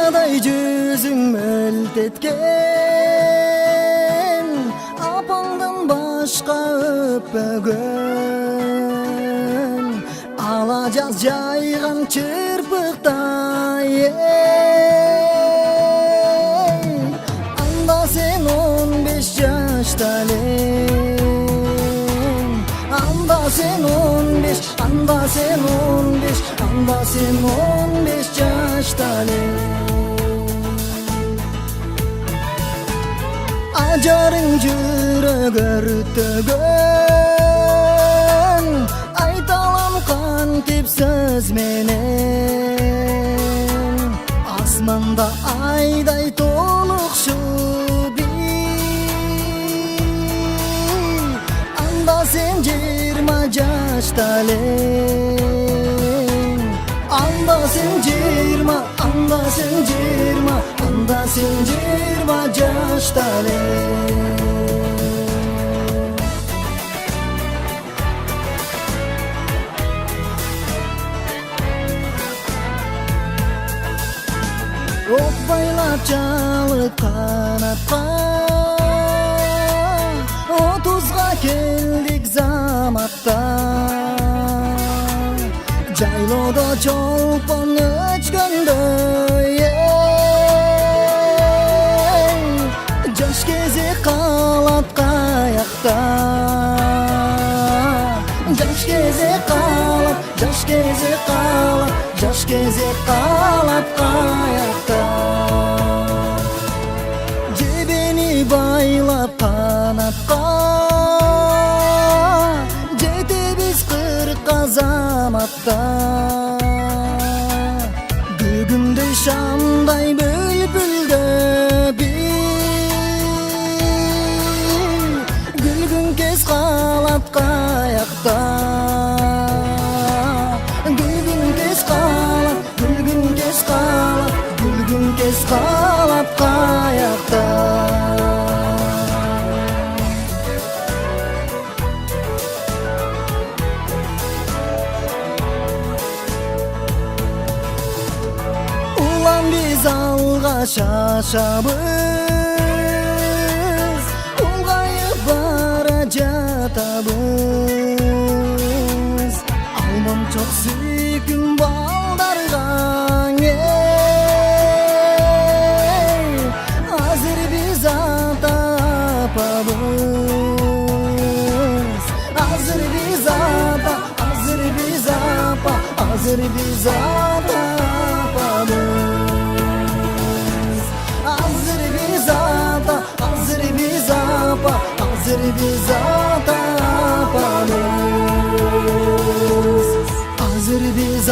Aynaday жүзүң мөлт etken, апаңдан башка өппөгөн. Ала жаз жайган чырпыктай, анда сен 15 жашта элең. Анда сен 15, анда сен 15, анда сен 15 жашта элең. Ажарың жүрөк өртөгөн, айталам кантип сөз менен. Асманда айдай толукшу анда сен 20 жашта элең. Анда сен 20, анда сен 20, анда сен 20 жашта элең. Ок байлап жалып канатка, 30га келдик заматта. Жайлоодо чолпон өчкөндөй, жаш кезек калат каякта. Жаш кезек калат, жаш кезек калат, жаш кезек калат каякта. Жебени байлап канатка, жетебиз 40 заматта. Бүгүндөй шамдай бүлбүлдө гүлгүн кез калат каякта. Гүлгүн кез калат, гүлгүн кез калат, гүлгүн кез калат каякта. Улам биз алга шашабыз, улгайып бара жатабыз. Алмамчок сүйкүм балдарга, азыр биз ата апабыз. Азыр биз ата, азыр биз апа, азыр биз ата апабыз. Азыр биз ата, азыр биз апа, азыр биз ата апабыз. Hazır biz